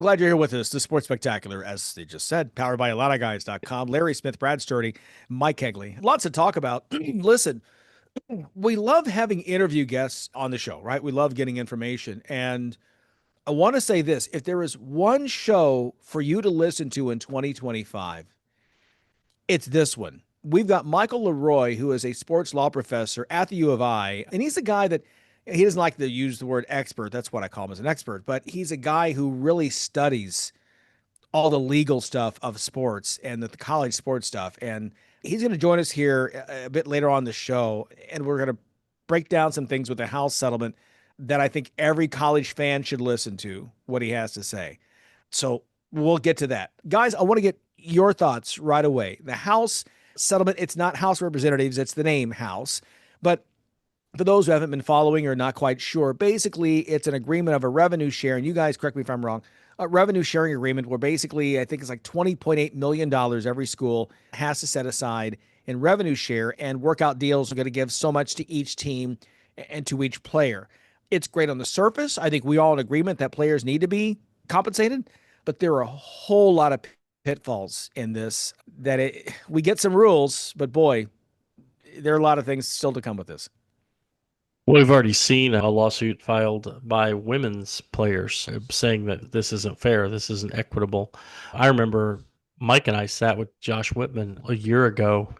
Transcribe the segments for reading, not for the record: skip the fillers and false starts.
Glad you're here with us. The Sports Spectacular, as they just said, powered by IlliniGuys.com. Larry Smith, Brad Sturdy, Mike Cagley. Lots to talk about. Listen, we love having interview guests on the show, right? We love getting information. And I want to say this, if there is one show for you to listen to in 2025, it's this one. We've got Michael Leroy, who is a sports law professor at the U of I, and he's a guy that he doesn't like to use the word expert. That's what I call him as an expert, but he's a guy who really studies all the legal stuff of sports and the college sports stuff. And he's going to join us here a bit later on the show, and we're going to break down some things with the House settlement that I think every college fan should listen to what he has to say. So we'll get to that. Guys, I want to get your thoughts right away. The House settlement, it's not House of Representatives, it's the name House. But for those who haven't been following or not quite sure, basically it's an agreement of a revenue share. And you guys correct me if I'm wrong. A revenue sharing agreement where basically I think it's like $20.8 million every school has to set aside in revenue share, and workout deals are going to give so much to each team and to each player. It's great on the surface. I think we all in agreement that players need to be compensated, but there are a whole lot of pitfalls in this we get some rules, but boy, there are a lot of things still to come with this. Well, we've already seen a lawsuit filed by women's players saying that this isn't fair, this isn't equitable. I remember Mike and I sat with Josh Whitman a year ago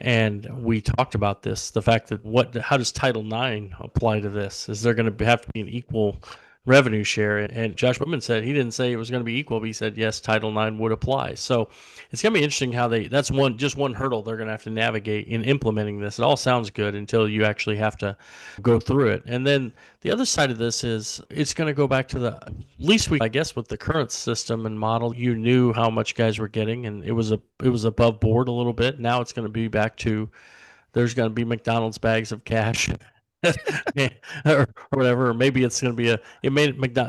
and we talked about this, the fact that how does Title IX apply to this? Is there going to have to be an equal revenue share? And Josh Whitman said he didn't say it was going to be equal, but he said yes, Title IX would apply. So it's going to be interesting how that's one hurdle they're going to have to navigate in implementing this. It all sounds good until you actually have to go through it. And then the other side of this is it's going to go back to at least I guess with the current system and model, you knew how much guys were getting, and it was above board a little bit. Now it's going to be back to there's going to be McDonald's bags of cash or whatever. Or maybe it's going to be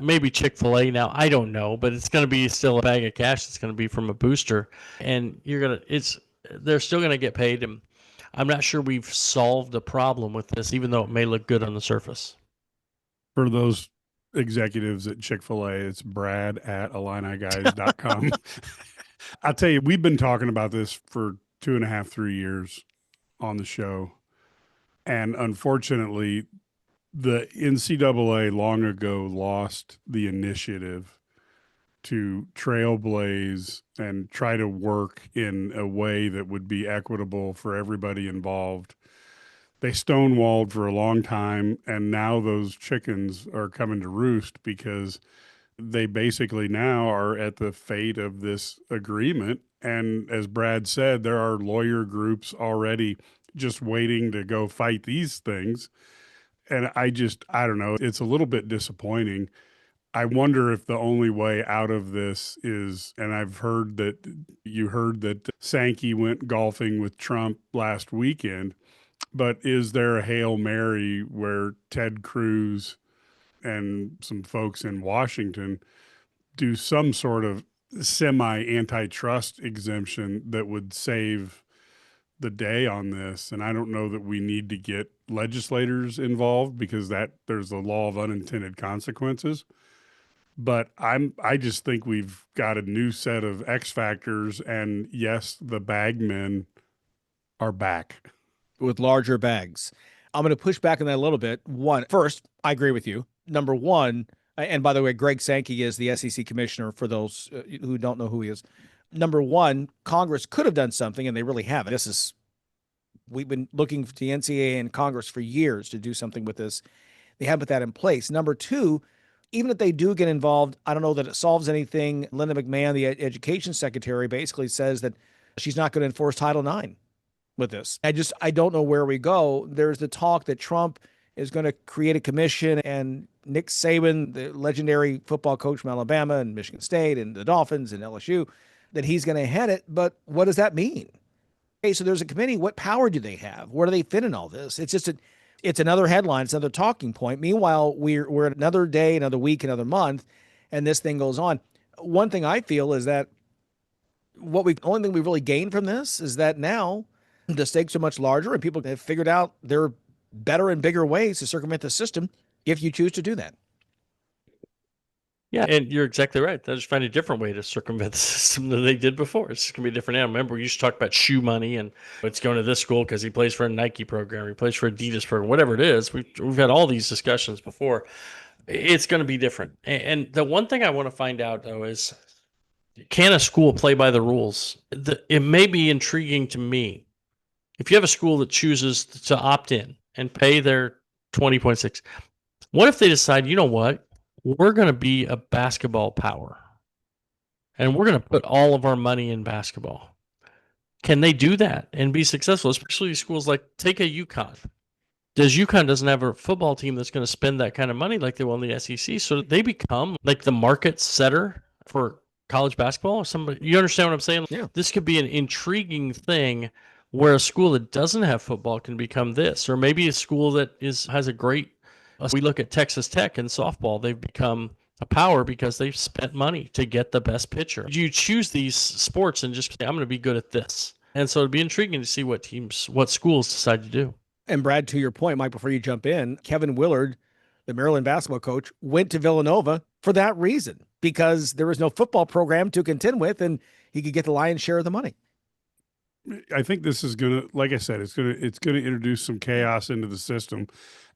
maybe Chick-fil-A now. I don't know, but it's going to be still a bag of cash. It's going to be from a booster, and they're still going to get paid. And I'm not sure we've solved the problem with this, even though it may look good on the surface. For those executives at Chick-fil-A, it's Brad at IlliniGuys.com. I'll tell you, we've been talking about this for 2.5, 3 years on the show. And unfortunately, the NCAA long ago lost the initiative to trailblaze and try to work in a way that would be equitable for everybody involved. They stonewalled for a long time, and now those chickens are coming to roost because they basically now are at the fate of this agreement. And as Brad said, there are lawyer groups already just waiting to go fight these things. And I don't know. It's a little bit disappointing. I wonder if the only way out of this is, and I've heard that you heard that Sankey went golfing with Trump last weekend, but is there a Hail Mary where Ted Cruz and some folks in Washington do some sort of semi-antitrust exemption that would save the day on this? And I don't know that we need to get legislators involved because there's the law of unintended consequences. But I just think we've got a new set of X factors, and yes, the bagmen are back with larger bags. I'm going to push back on that a little bit. First, I agree with you. Number one, and by the way, Greg Sankey is the SEC commissioner for those who don't know who he is. Number one, Congress could have done something, and they really haven't. We've been looking to the NCAA and Congress for years to do something with this. They haven't put that in place. Number two, even if they do get involved, I don't know that it solves anything. Linda McMahon, the education secretary, basically says that she's not going to enforce Title IX with this. I don't know where we go. There's the talk that Trump is going to create a commission, and Nick Saban, the legendary football coach from Alabama and Michigan State and the Dolphins and LSU, that he's going to head it. But what does that mean? Okay, so there's a committee. What power do they have? Where do they fit in all this? It's another headline. It's another talking point. Meanwhile, we're at another day, another week, another month, and this thing goes on. One thing I feel is that only thing we really gained from this is that now the stakes are much larger, and people have figured out there are better and bigger ways to circumvent the system if you choose to do that. Yeah, and you're exactly right. They'll just find a different way to circumvent the system than they did before. It's just going to be different now. Remember, we used to talk about shoe money and it's going to this school because he plays for a Nike program, he plays for Adidas program, whatever it is. We've had all these discussions before. It's going to be different. And the one thing I want to find out, though, is can a school play by the rules? It may be intriguing to me. If you have a school that chooses to opt in and pay their 20.6, what if they decide, you know what? We're going to be a basketball power and we're going to put all of our money in basketball. Can they do that and be successful? Especially schools like, take a UConn. UConn doesn't have a football team that's going to spend that kind of money like they will in the SEC. So they become like the market setter for college basketball. Somebody, you understand what I'm saying? Yeah. This could be an intriguing thing where a school that doesn't have football can become this, or maybe a school that has a great. We look at Texas Tech in softball; they've become a power because they've spent money to get the best pitcher. You choose these sports and just say, I'm going to be good at this, and so it'd be intriguing to see what schools decide to do. And Brad, to your point, Mike, before you jump in, Kevin Willard, the Maryland basketball coach, went to Villanova for that reason, because there was no football program to contend with and he could get the lion's share of the money. I think this is going to, like I said, it's going to introduce some chaos into the system.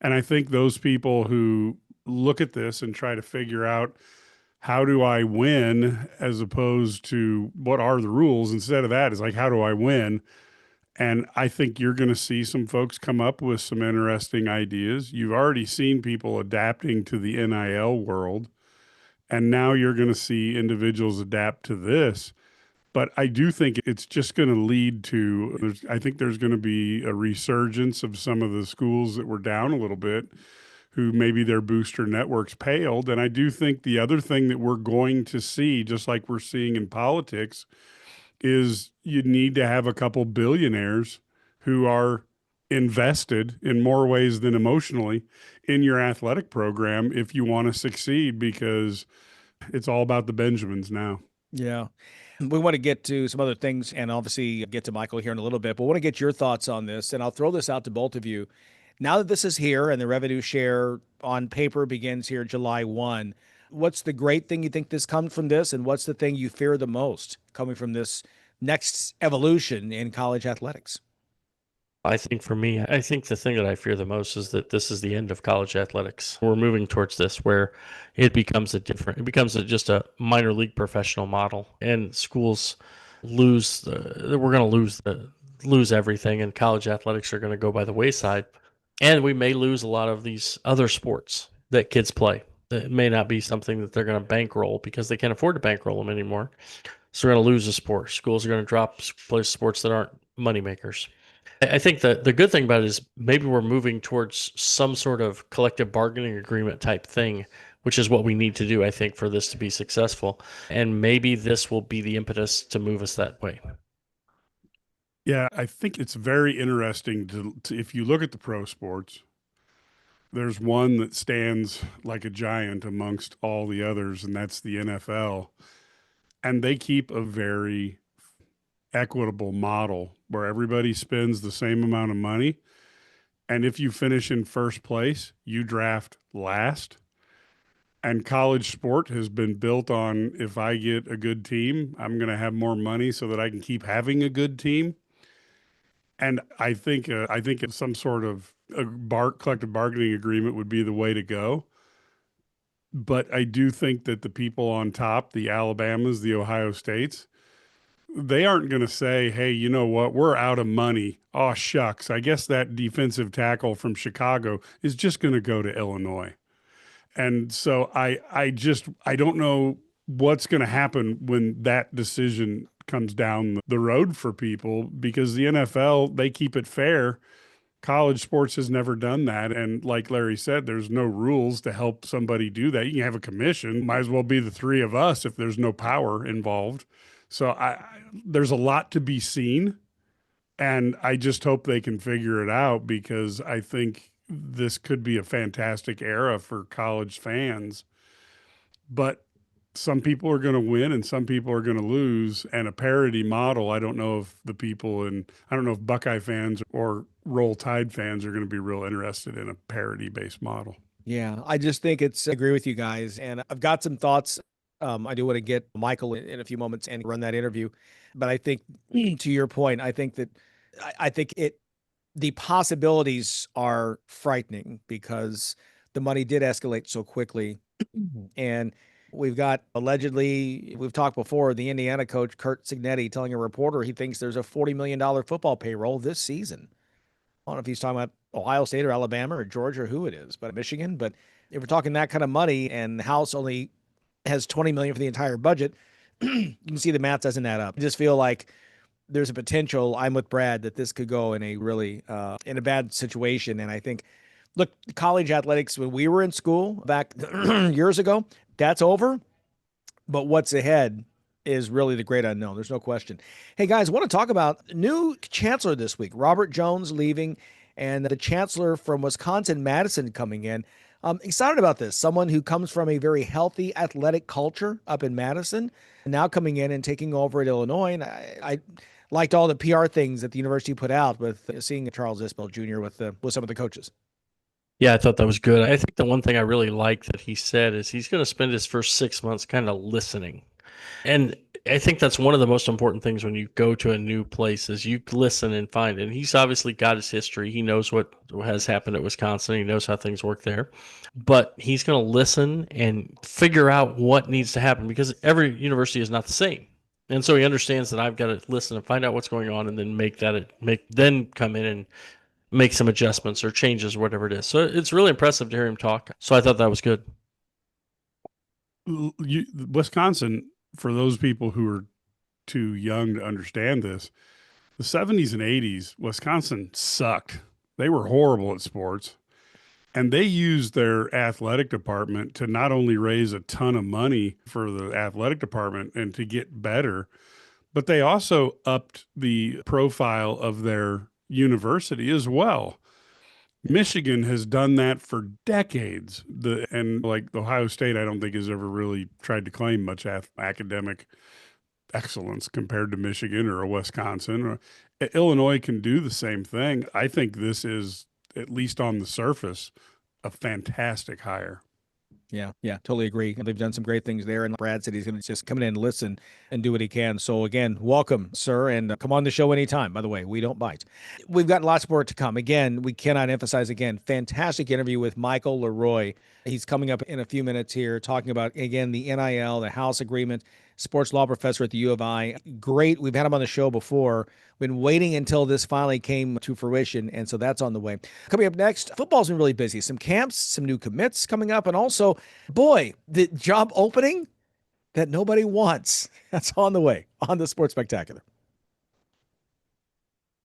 And I think those people who look at this and try to figure out how do I win as opposed to what are the rules, instead of that is like, how do I win? And I think you're going to see some folks come up with some interesting ideas. You've already seen people adapting to the NIL world, and now you're going to see individuals adapt to this. But I do think it's just going to lead to, I think there's going to be a resurgence of some of the schools that were down a little bit, who maybe their booster networks paled. And I do think the other thing that we're going to see, just like we're seeing in politics, is you need to have a couple billionaires who are invested in more ways than emotionally in your athletic program if you want to succeed, because it's all about the Benjamins now. Yeah. We want to get to some other things and obviously get to Michael here in a little bit, but I want to get your thoughts on this. And I'll throw this out to both of you. Now that this is here and the revenue share on paper begins here July 1, what's the great thing you think this comes from this? And what's the thing you fear the most coming from this next evolution in college athletics? I think for me, I think the thing that I fear the most is that this is the end of college athletics. We're moving towards this where it becomes just a minor league professional model, and schools we're going to lose everything, and college athletics are going to go by the wayside. And we may lose a lot of these other sports that kids play. It may not be something that they're going to bankroll because they can't afford to bankroll them anymore. So we're going to lose a sport. Schools are going to drop sports that aren't moneymakers. I think that the good thing about it is maybe we're moving towards some sort of collective bargaining agreement type thing, which is what we need to do, I think, for this to be successful. And maybe this will be the impetus to move us that way. Yeah, I think it's very interesting to if you look at the pro sports, there's one that stands like a giant amongst all the others, and that's the NFL. And they keep a very equitable model where everybody spends the same amount of money. And if you finish in first place, you draft last. And college sport has been built on, if I get a good team, I'm going to have more money so that I can keep having a good team. And I think some sort of collective bargaining agreement would be the way to go. But I do think that the people on top, the Alabamas, the Ohio States, they aren't going to say, hey, you know what? We're out of money. Oh, shucks. I guess that defensive tackle from Chicago is just going to go to Illinois. And so I don't know what's going to happen when that decision comes down the road for people, because the NFL, they keep it fair. College sports has never done that. And like Larry said, there's no rules to help somebody do that. You can have a commission, might as well be the three of us if there's no power involved. So there's a lot to be seen, and I just hope they can figure it out, because I think this could be a fantastic era for college fans. But some people are going to win and some people are going to lose, and a parity model, I don't know if Buckeye fans or Roll Tide fans are going to be real interested in a parity-based model. Yeah, I just think I agree with you guys. And I've got some thoughts. I do want to get Michael in a few moments and run that interview. But I think to your point, I think that I think the possibilities are frightening because the money did escalate so quickly. And we've got allegedly, we've talked before, the Indiana coach, Kurt Signetti, telling a reporter he thinks there's a $40 million football payroll this season. I don't know if he's talking about Ohio State or Alabama or Georgia or who it is, but Michigan. But if we're talking that kind of money and the House only has 20 million for the entire budget, you can see the math doesn't add up. I just feel like there's a potential. I'm with Brad that this could go in a really in a bad situation. And I think, look, college athletics when we were in school back years ago, that's over. But what's ahead is really the great unknown. There's no question. Hey, guys, I want to talk about new chancellor this week. Robert Jones leaving and the chancellor from Wisconsin, Madison, coming in. I'm excited about this. Someone who comes from a very healthy athletic culture up in Madison, now coming in and taking over at Illinois. And I liked all the PR things that the university put out with seeing Charles Isbell Jr. with some of the coaches. Yeah, I thought that was good. I think the one thing I really liked that he said is he's going to spend his first 6 months kind of listening. And I think that's one of the most important things when you go to a new place is you listen and find. And he's obviously got his history. He knows what has happened at Wisconsin. He knows how things work there. But he's going to listen and figure out what needs to happen because every university is not the same. And so he understands that I've got to listen and find out what's going on and then then come in and make some adjustments or changes, whatever it is. So it's really impressive to hear him talk. So I thought that was good. Wisconsin, for those people who are too young to understand this, the 70s and 80s, Wisconsin sucked. They were horrible at sports. And they used their athletic department to not only raise a ton of money for the athletic department and to get better, but they also upped the profile of their university as well. Michigan has done that for decades. And like Ohio State, I don't think has ever really tried to claim much academic excellence compared to Michigan or Wisconsin. Illinois can do the same thing. I think this is, at least on the surface, a fantastic hire. Yeah, totally agree. They've done some great things there. And Brad said he's going to just come in and listen and do what he can. So again, welcome, sir, and come on the show anytime. By the way, we don't bite. We've got lots more to come. Again, we cannot emphasize again, fantastic interview with Michael Leroy. He's coming up in a few minutes here talking about, again, the NIL, the House agreement, sports law professor at the U of I. Great. We've had him on the show before. Been waiting until this finally came to fruition, and so that's on the way. Coming up next, football's been really busy. Some camps, some new commits coming up, and also, boy, the job opening that nobody wants. That's on the way on the Sports Spectacular.